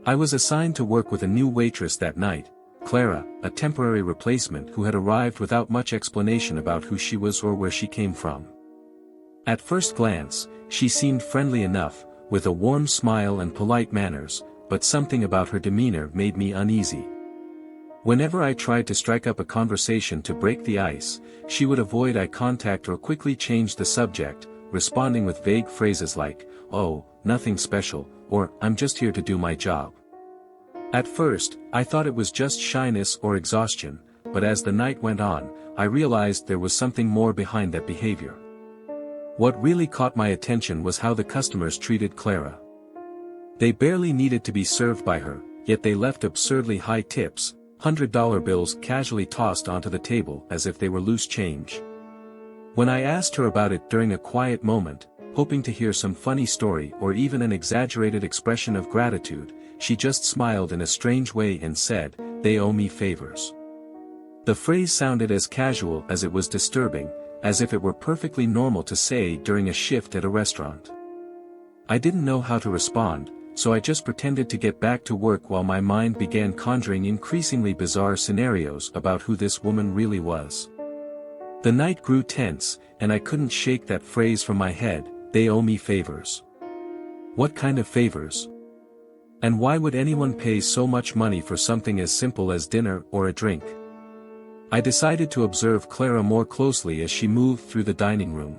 I was assigned to work with a new waitress that night, Clara, a temporary replacement who had arrived without much explanation about who she was or where she came from. At first glance, she seemed friendly enough, with a warm smile and polite manners, but something about her demeanor made me uneasy. Whenever I tried to strike up a conversation to break the ice, she would avoid eye contact or quickly change the subject, responding with vague phrases like, "Oh, nothing special," or "I'm just here to do my job." At first, I thought it was just shyness or exhaustion, but as the night went on, I realized there was something more behind that behavior. What really caught my attention was how the customers treated Clara. They barely needed to be served by her, yet they left absurdly high tips, $100 bills casually tossed onto the table as if they were loose change. When I asked her about it during a quiet moment, hoping to hear some funny story or even an exaggerated expression of gratitude, she just smiled in a strange way and said, "They owe me favors." The phrase sounded as casual as it was disturbing, as if it were perfectly normal to say during a shift at a restaurant. I didn't know how to respond, so I just pretended to get back to work while my mind began conjuring increasingly bizarre scenarios about who this woman really was. The night grew tense, and I couldn't shake that phrase from my head, "They owe me favors." What kind of favors? And why would anyone pay so much money for something as simple as dinner or a drink? I decided to observe Clara more closely as she moved through the dining room.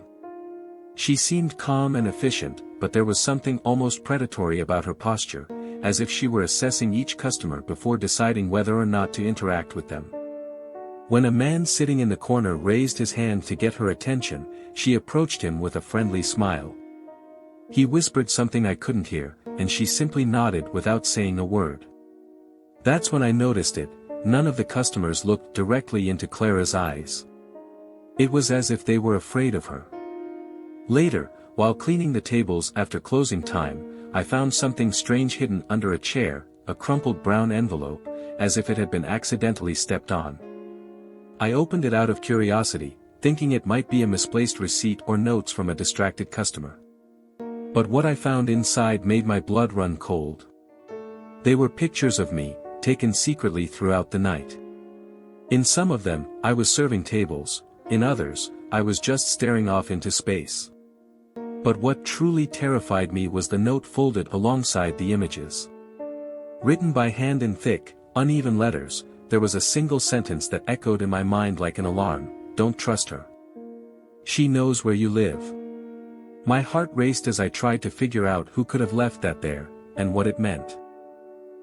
She seemed calm and efficient, but there was something almost predatory about her posture, as if she were assessing each customer before deciding whether or not to interact with them. When a man sitting in the corner raised his hand to get her attention, she approached him with a friendly smile. He whispered something I couldn't hear, and she simply nodded without saying a word. That's when I noticed it. None of the customers looked directly into Clara's eyes. It was as if they were afraid of her. Later, while cleaning the tables after closing time, I found something strange hidden under a chair, a crumpled brown envelope, as if it had been accidentally stepped on. I opened it out of curiosity, thinking it might be a misplaced receipt or notes from a distracted customer. But what I found inside made my blood run cold. They were pictures of me, taken secretly throughout the night. In some of them, I was serving tables, in others, I was just staring off into space. But what truly terrified me was the note folded alongside the images. Written by hand in thick, uneven letters, there was a single sentence that echoed in my mind like an alarm: "Don't trust her. She knows where you live." My heart raced as I tried to figure out who could have left that there, and what it meant.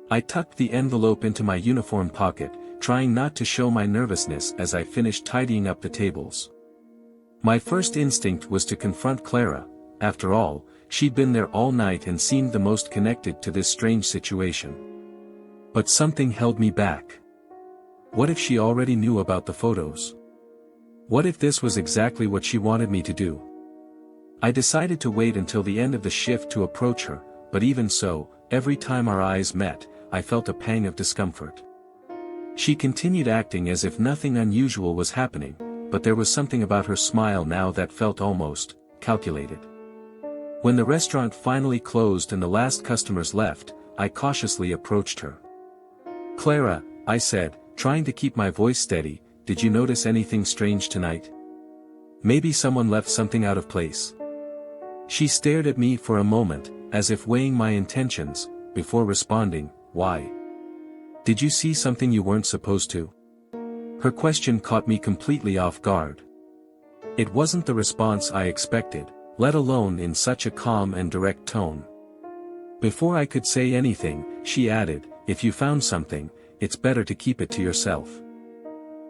I tucked the envelope into my uniform pocket, trying not to show my nervousness as I finished tidying up the tables. My first instinct was to confront Clara. After all, she'd been there all night and seemed the most connected to this strange situation. But something held me back. What if she already knew about the photos? What if this was exactly what she wanted me to do? I decided to wait until the end of the shift to approach her, but even so, every time our eyes met, I felt a pang of discomfort. She continued acting as if nothing unusual was happening, but there was something about her smile now that felt almost calculated. When the restaurant finally closed and the last customers left, I cautiously approached her. "Clara," I said, trying to keep my voice steady, "did you notice anything strange tonight? Maybe someone left something out of place?" She stared at me for a moment, as if weighing my intentions, before responding, "Why? Did you see something you weren't supposed to?" Her question caught me completely off guard. It wasn't the response I expected, let alone in such a calm and direct tone. Before I could say anything, she added, "If you found something, it's better to keep it to yourself.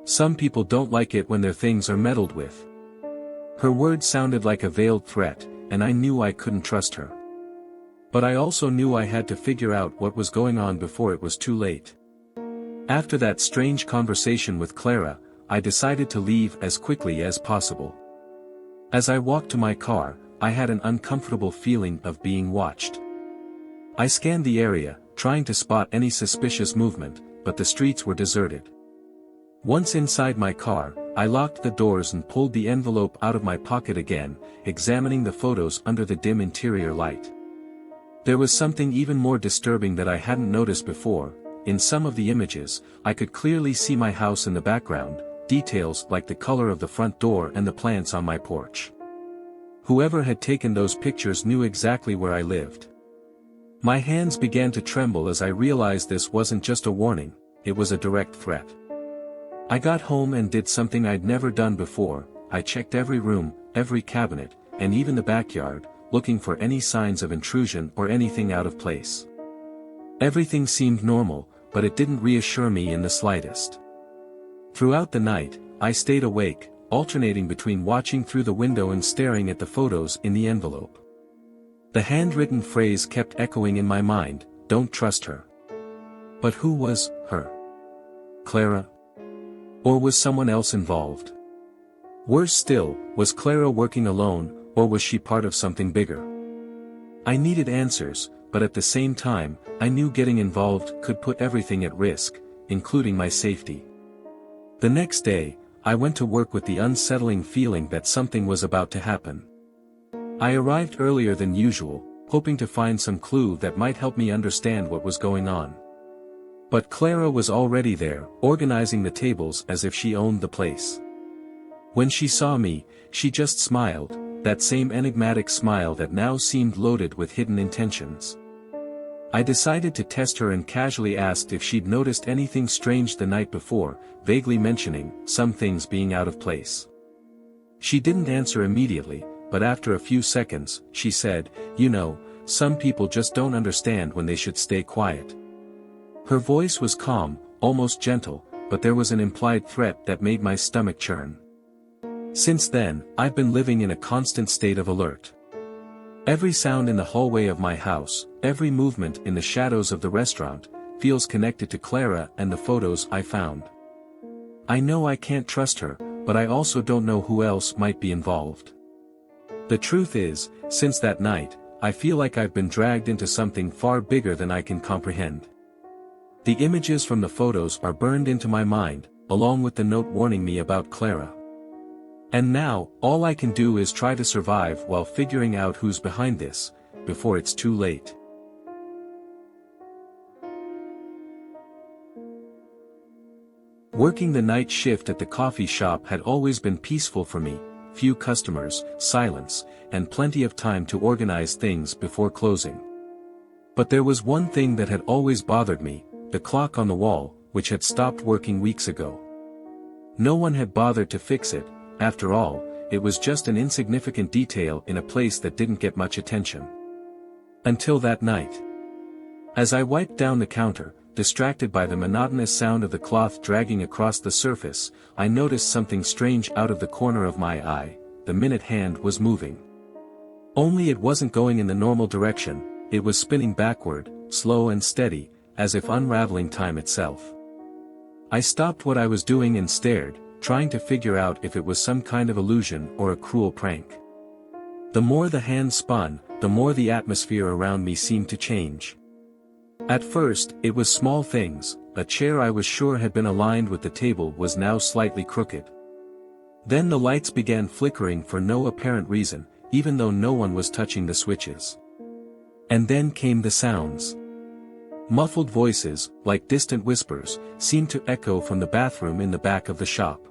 Some people don't like it when their things are meddled with." Her words sounded like a veiled threat, and I knew I couldn't trust her. But I also knew I had to figure out what was going on before it was too late. After that strange conversation with Clara, I decided to leave as quickly as possible. As I walked to my car, I had an uncomfortable feeling of being watched. I scanned the area, trying to spot any suspicious movement, but the streets were deserted. Once inside my car, I locked the doors and pulled the envelope out of my pocket again, examining the photos under the dim interior light. There was something even more disturbing that I hadn't noticed before. In some of the images, I could clearly see my house in the background, details like the color of the front door and the plants on my porch. Whoever had taken those pictures knew exactly where I lived. My hands began to tremble as I realized this wasn't just a warning, it was a direct threat. I got home and did something I'd never done before. I checked every room, every cabinet, and even the backyard, looking for any signs of intrusion or anything out of place. Everything seemed normal, but it didn't reassure me in the slightest. Throughout the night, I stayed awake, alternating between watching through the window and staring at the photos in the envelope. The handwritten phrase kept echoing in my mind, "Don't trust her." But who was her? Clara? Or was someone else involved? Worse still, was Clara working alone, or was she part of something bigger? I needed answers, but at the same time, I knew getting involved could put everything at risk, including my safety. The next day, I went to work with the unsettling feeling that something was about to happen. I arrived earlier than usual, hoping to find some clue that might help me understand what was going on. But Clara was already there, organizing the tables as if she owned the place. When she saw me, she just smiled, that same enigmatic smile that now seemed loaded with hidden intentions. I decided to test her and casually asked if she'd noticed anything strange the night before, vaguely mentioning some things being out of place. She didn't answer immediately, but after a few seconds, she said, "You know, some people just don't understand when they should stay quiet." Her voice was calm, almost gentle, but there was an implied threat that made my stomach churn. Since then, I've been living in a constant state of alert. Every sound in the hallway of my house, every movement in the shadows of the restaurant, feels connected to Clara and the photos I found. I know I can't trust her, but I also don't know who else might be involved. The truth is, since that night, I feel like I've been dragged into something far bigger than I can comprehend. The images from the photos are burned into my mind, along with the note warning me about Clara. And now, all I can do is try to survive while figuring out who's behind this, before it's too late. Working the night shift at the coffee shop had always been peaceful for me, few customers, silence, and plenty of time to organize things before closing. But there was one thing that had always bothered me, the clock on the wall, which had stopped working weeks ago. No one had bothered to fix it. After all, it was just an insignificant detail in a place that didn't get much attention. Until that night. As I wiped down the counter, distracted by the monotonous sound of the cloth dragging across the surface, I noticed something strange out of the corner of my eye. The minute hand was moving. Only it wasn't going in the normal direction, it was spinning backward, slow and steady, as if unraveling time itself. I stopped what I was doing and stared, trying to figure out if it was some kind of illusion or a cruel prank. The more the hand spun, the more the atmosphere around me seemed to change. At first, it was small things. A chair I was sure had been aligned with the table was now slightly crooked. Then the lights began flickering for no apparent reason, even though no one was touching the switches. And then came the sounds. Muffled voices, like distant whispers, seemed to echo from the bathroom in the back of the shop.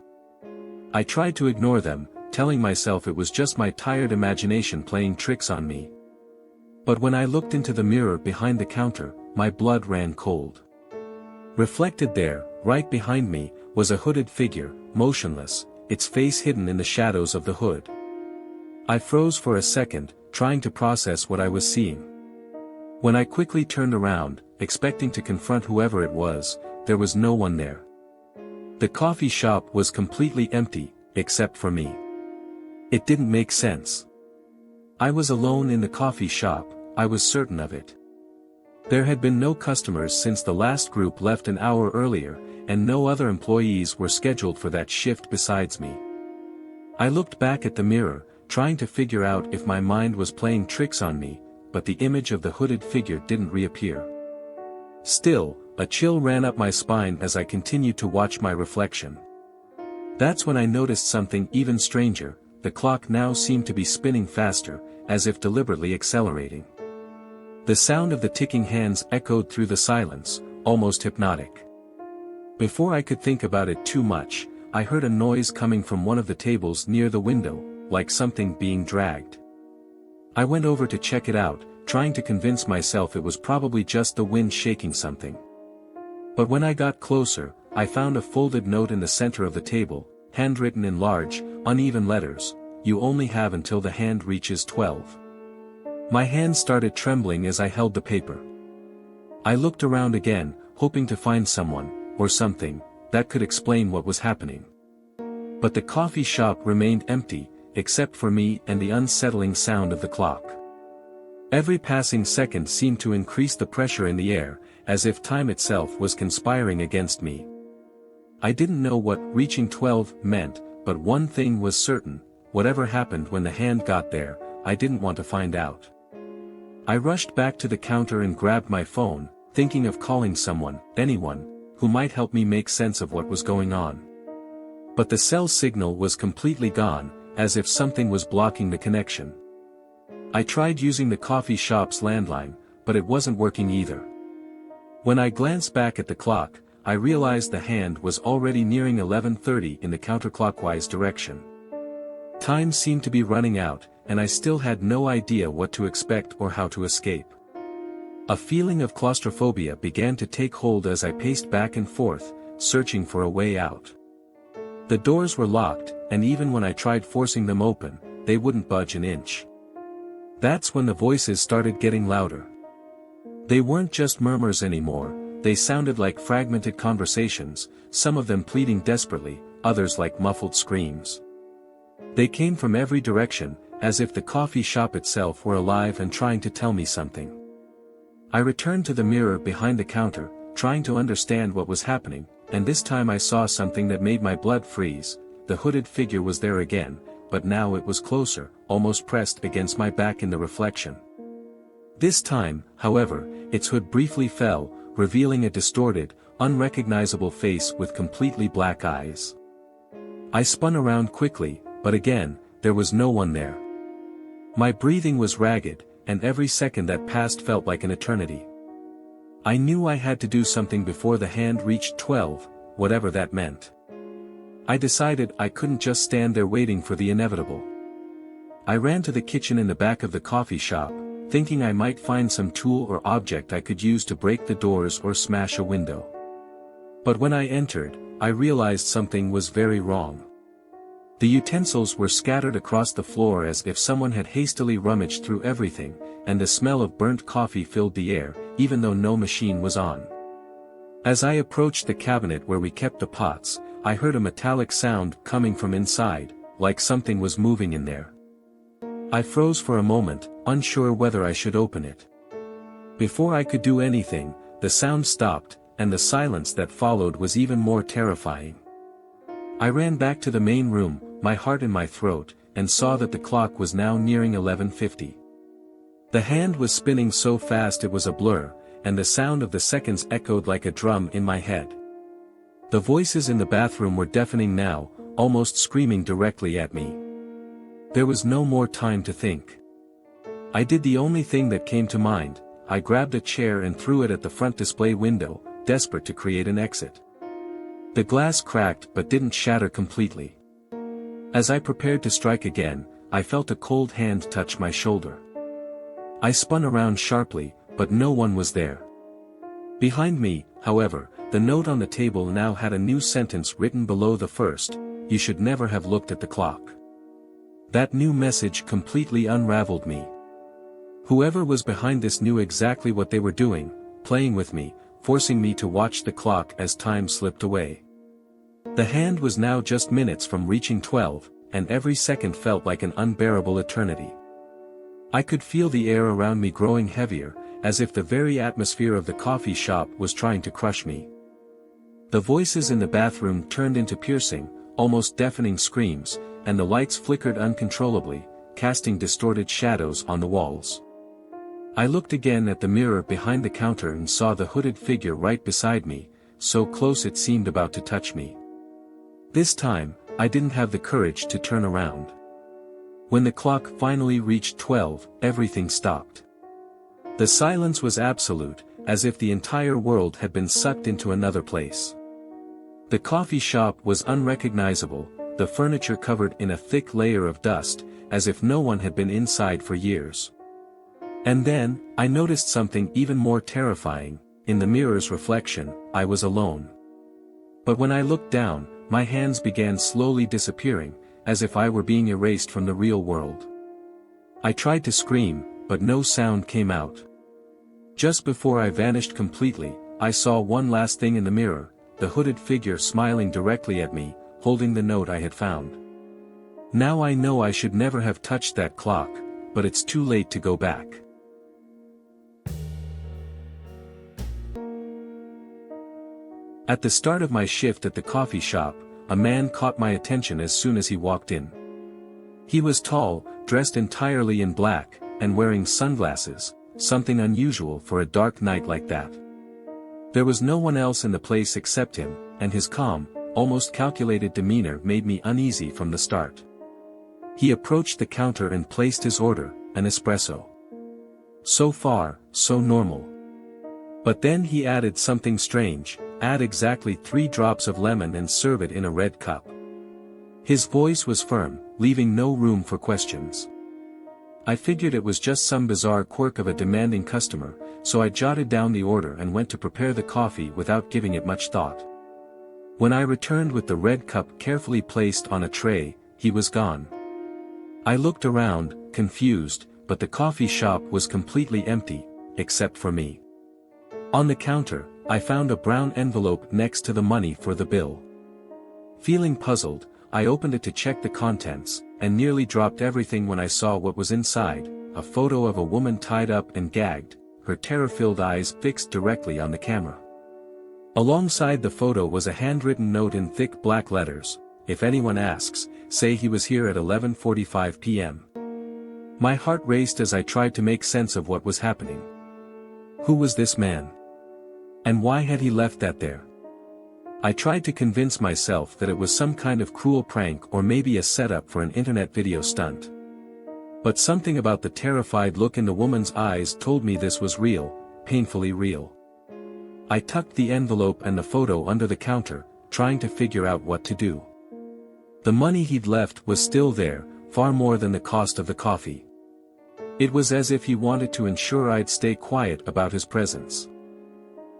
I tried to ignore them, telling myself it was just my tired imagination playing tricks on me. But when I looked into the mirror behind the counter, my blood ran cold. Reflected there, right behind me, was a hooded figure, motionless, its face hidden in the shadows of the hood. I froze for a second, trying to process what I was seeing. When I quickly turned around, expecting to confront whoever it was, there was no one there. The coffee shop was completely empty, except for me. It didn't make sense. I was alone in the coffee shop, I was certain of it. There had been no customers since the last group left an hour earlier, and no other employees were scheduled for that shift besides me. I looked back at the mirror, trying to figure out if my mind was playing tricks on me, but the image of the hooded figure didn't reappear. Still, a chill ran up my spine as I continued to watch my reflection. That's when I noticed something even stranger. The clock now seemed to be spinning faster, as if deliberately accelerating. The sound of the ticking hands echoed through the silence, almost hypnotic. Before I could think about it too much, I heard a noise coming from one of the tables near the window, like something being dragged. I went over to check it out, trying to convince myself it was probably just the wind shaking something. But when I got closer, I found a folded note in the center of the table, handwritten in large, uneven letters, "You only have until the hand reaches 12." My hand started trembling as I held the paper. I looked around again, hoping to find someone, or something, that could explain what was happening. But the coffee shop remained empty, except for me and the unsettling sound of the clock. Every passing second seemed to increase the pressure in the air, as if time itself was conspiring against me. I didn't know what reaching 12 meant, but one thing was certain: whatever happened when the hand got there, I didn't want to find out. I rushed back to the counter and grabbed my phone, thinking of calling someone, anyone, who might help me make sense of what was going on. But the cell signal was completely gone, as if something was blocking the connection. I tried using the coffee shop's landline, but it wasn't working either. When I glanced back at the clock, I realized the hand was already nearing 11:30 in the counterclockwise direction. Time seemed to be running out, and I still had no idea what to expect or how to escape. A feeling of claustrophobia began to take hold as I paced back and forth, searching for a way out. The doors were locked, and even when I tried forcing them open, they wouldn't budge an inch. That's when the voices started getting louder. They weren't just murmurs anymore, they sounded like fragmented conversations, some of them pleading desperately, others like muffled screams. They came from every direction, as if the coffee shop itself were alive and trying to tell me something. I returned to the mirror behind the counter, trying to understand what was happening, and this time I saw something that made my blood freeze. The hooded figure was there again, but now it was closer, almost pressed against my back in the reflection. This time, however, its hood briefly fell, revealing a distorted, unrecognizable face with completely black eyes. I spun around quickly, but again, there was no one there. My breathing was ragged, and every second that passed felt like an eternity. I knew I had to do something before the hand reached 12, whatever that meant. I decided I couldn't just stand there waiting for the inevitable. I ran to the kitchen in the back of the coffee shop, thinking I might find some tool or object I could use to break the doors or smash a window. But when I entered, I realized something was very wrong. The utensils were scattered across the floor as if someone had hastily rummaged through everything, and the smell of burnt coffee filled the air, even though no machine was on. As I approached the cabinet where we kept the pots, I heard a metallic sound coming from inside, like something was moving in there. I froze for a moment, unsure whether I should open it. Before I could do anything, the sound stopped, and the silence that followed was even more terrifying. I ran back to the main room, my heart in my throat, and saw that the clock was now nearing 11:50. The hand was spinning so fast it was a blur, and the sound of the seconds echoed like a drum in my head. The voices in the bathroom were deafening now, almost screaming directly at me. There was no more time to think. I did the only thing that came to mind. I grabbed a chair and threw it at the front display window, desperate to create an exit. The glass cracked but didn't shatter completely. As I prepared to strike again, I felt a cold hand touch my shoulder. I spun around sharply, but no one was there. Behind me, however, the note on the table now had a new sentence written below the first: "You should never have looked at the clock." That new message completely unraveled me. Whoever was behind this knew exactly what they were doing, playing with me, forcing me to watch the clock as time slipped away. The hand was now just minutes from reaching 12, and every second felt like an unbearable eternity. I could feel the air around me growing heavier, as if the very atmosphere of the coffee shop was trying to crush me. The voices in the bathroom turned into piercing, almost deafening screams, and the lights flickered uncontrollably, casting distorted shadows on the walls. I looked again at the mirror behind the counter and saw the hooded figure right beside me, so close it seemed about to touch me. This time, I didn't have the courage to turn around. When the clock finally reached 12, everything stopped. The silence was absolute, as if the entire world had been sucked into another place. The coffee shop was unrecognizable, the furniture covered in a thick layer of dust, as if no one had been inside for years. And then, I noticed something even more terrifying. In the mirror's reflection, I was alone. But when I looked down, my hands began slowly disappearing, as if I were being erased from the real world. I tried to scream, but no sound came out. Just before I vanished completely, I saw one last thing in the mirror, the hooded figure smiling directly at me, holding the note I had found. Now I know I should never have touched that clock, but it's too late to go back. At the start of my shift at the coffee shop, a man caught my attention as soon as he walked in. He was tall, dressed entirely in black, and wearing sunglasses, something unusual for a dark night like that. There was no one else in the place except him, and his calm, almost calculated demeanor made me uneasy from the start. He approached the counter and placed his order, an espresso. So far, so normal. But then he added something strange: add exactly 3 drops of lemon and serve it in a red cup. His voice was firm, leaving no room for questions. I figured it was just some bizarre quirk of a demanding customer, so I jotted down the order and went to prepare the coffee without giving it much thought. When I returned with the red cup carefully placed on a tray, he was gone. I looked around, confused, but the coffee shop was completely empty, except for me. On the counter, I found a brown envelope next to the money for the bill. Feeling puzzled, I opened it to check the contents, and nearly dropped everything when I saw what was inside: a photo of a woman tied up and gagged, her terror-filled eyes fixed directly on the camera. Alongside the photo was a handwritten note in thick black letters: if anyone asks, say he was here at 11:45 p.m. My heart raced as I tried to make sense of what was happening. Who was this man? And why had he left that there? I tried to convince myself that it was some kind of cruel prank or maybe a setup for an internet video stunt. But something about the terrified look in the woman's eyes told me this was real, painfully real. I tucked the envelope and the photo under the counter, trying to figure out what to do. The money he'd left was still there, far more than the cost of the coffee. It was as if he wanted to ensure I'd stay quiet about his presence.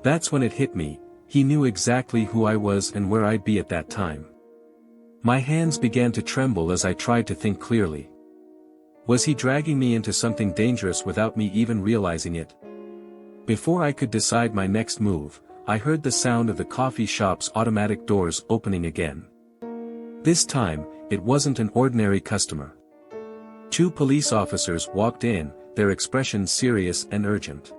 That's when it hit me: he knew exactly who I was and where I'd be at that time. My hands began to tremble as I tried to think clearly. Was he dragging me into something dangerous without me even realizing it? Before I could decide my next move, I heard the sound of the coffee shop's automatic doors opening again. This time, it wasn't an ordinary customer. 2 police officers walked in, their expressions serious and urgent.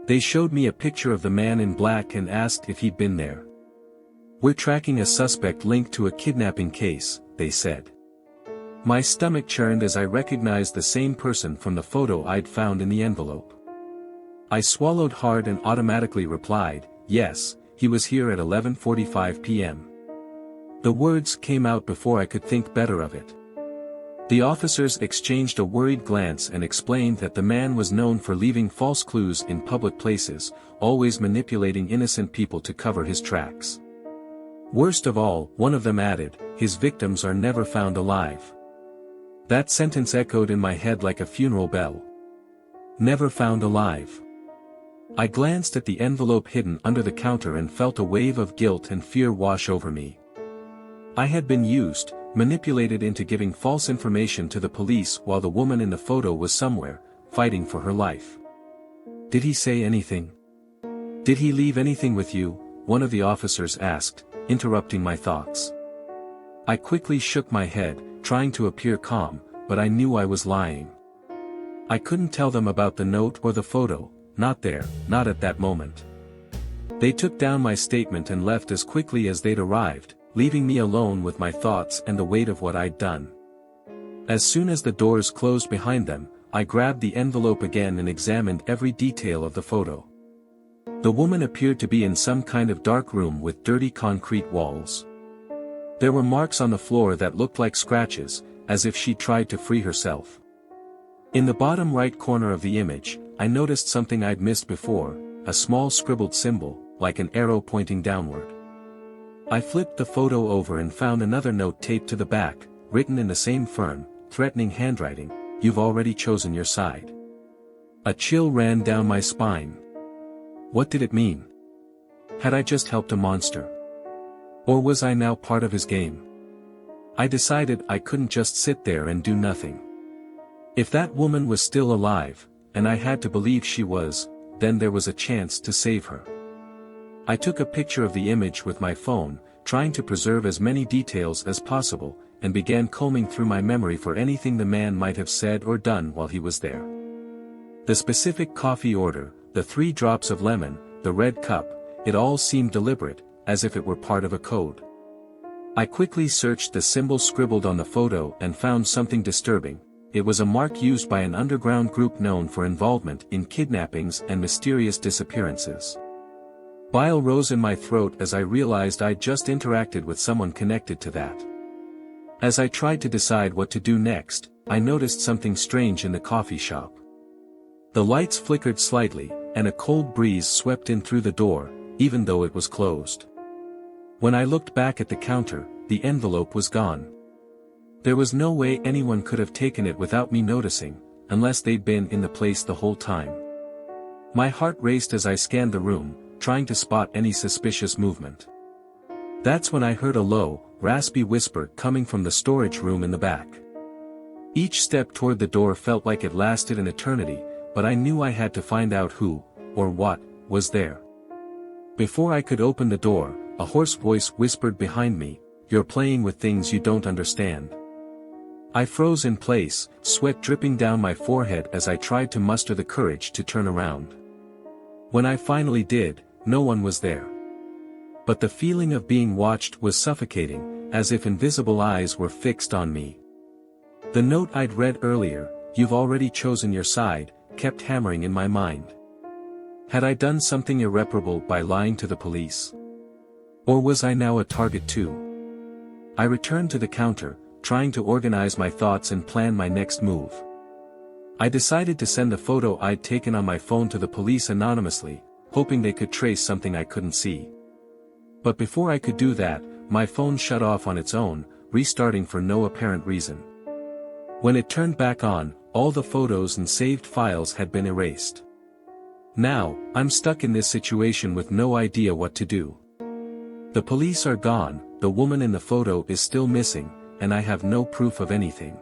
They showed me a picture of the man in black and asked if he'd been there. "We're tracking a suspect linked to a kidnapping case," they said. My stomach churned as I recognized the same person from the photo I'd found in the envelope. I swallowed hard and automatically replied, "Yes, he was here at 11:45 p.m. The words came out before I could think better of it. The officers exchanged a worried glance and explained that the man was known for leaving false clues in public places, always manipulating innocent people to cover his tracks. Worst of all, one of them added, "His victims are never found alive." That sentence echoed in my head like a funeral bell. Never found alive. I glanced at the envelope hidden under the counter and felt a wave of guilt and fear wash over me. I had been used, manipulated into giving false information to the police while the woman in the photo was somewhere, fighting for her life. "Did he say anything? Did he leave anything with you?" one of the officers asked, interrupting my thoughts. I quickly shook my head, trying to appear calm, but I knew I was lying. I couldn't tell them about the note or the photo, not there, not at that moment. They took down my statement and left as quickly as they'd arrived, leaving me alone with my thoughts and the weight of what I'd done. As soon as the doors closed behind them, I grabbed the envelope again and examined every detail of the photo. The woman appeared to be in some kind of dark room with dirty concrete walls. There were marks on the floor that looked like scratches, as if she tried to free herself. In the bottom right corner of the image, I noticed something I'd missed before, a small scribbled symbol, like an arrow pointing downward. I flipped the photo over and found another note taped to the back, written in the same firm, threatening handwriting, "You've already chosen your side." A chill ran down my spine. What did it mean? Had I just helped a monster? Or was I now part of his game? I decided I couldn't just sit there and do nothing. If that woman was still alive, and I had to believe she was, then there was a chance to save her. I took a picture of the image with my phone, trying to preserve as many details as possible, and began combing through my memory for anything the man might have said or done while he was there. The specific coffee order, the 3 drops of lemon, the red cup, it all seemed deliberate, as if it were part of a code. I quickly searched the symbol scribbled on the photo and found something disturbing. It was a mark used by an underground group known for involvement in kidnappings and mysterious disappearances. Bile rose in my throat as I realized I'd just interacted with someone connected to that. As I tried to decide what to do next, I noticed something strange in the coffee shop. The lights flickered slightly, and a cold breeze swept in through the door, even though it was closed. When I looked back at the counter, the envelope was gone. There was no way anyone could have taken it without me noticing, unless they'd been in the place the whole time. My heart raced as I scanned the room, trying to spot any suspicious movement. That's when I heard a low, raspy whisper coming from the storage room in the back. Each step toward the door felt like it lasted an eternity, but I knew I had to find out who, or what, was there. Before I could open the door, a hoarse voice whispered behind me, "You're playing with things you don't understand." I froze in place, sweat dripping down my forehead as I tried to muster the courage to turn around. When I finally did, no one was there. But the feeling of being watched was suffocating, as if invisible eyes were fixed on me. The note I'd read earlier, "You've already chosen your side," kept hammering in my mind. Had I done something irreparable by lying to the police? Or was I now a target too? I returned to the counter, trying to organize my thoughts and plan my next move. I decided to send the photo I'd taken on my phone to the police anonymously, hoping they could trace something I couldn't see. But before I could do that, my phone shut off on its own, restarting for no apparent reason. When it turned back on, all the photos and saved files had been erased. Now, I'm stuck in this situation with no idea what to do. The police are gone, the woman in the photo is still missing, and I have no proof of anything.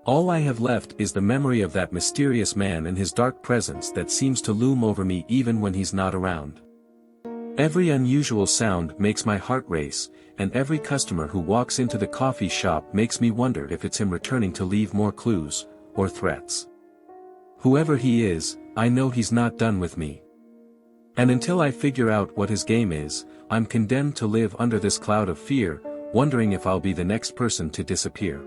All I have left is the memory of that mysterious man and his dark presence that seems to loom over me even when he's not around. Every unusual sound makes my heart race, and every customer who walks into the coffee shop makes me wonder if it's him returning to leave more clues, or threats. Whoever he is, I know he's not done with me. And until I figure out what his game is, I'm condemned to live under this cloud of fear, wondering if I'll be the next person to disappear.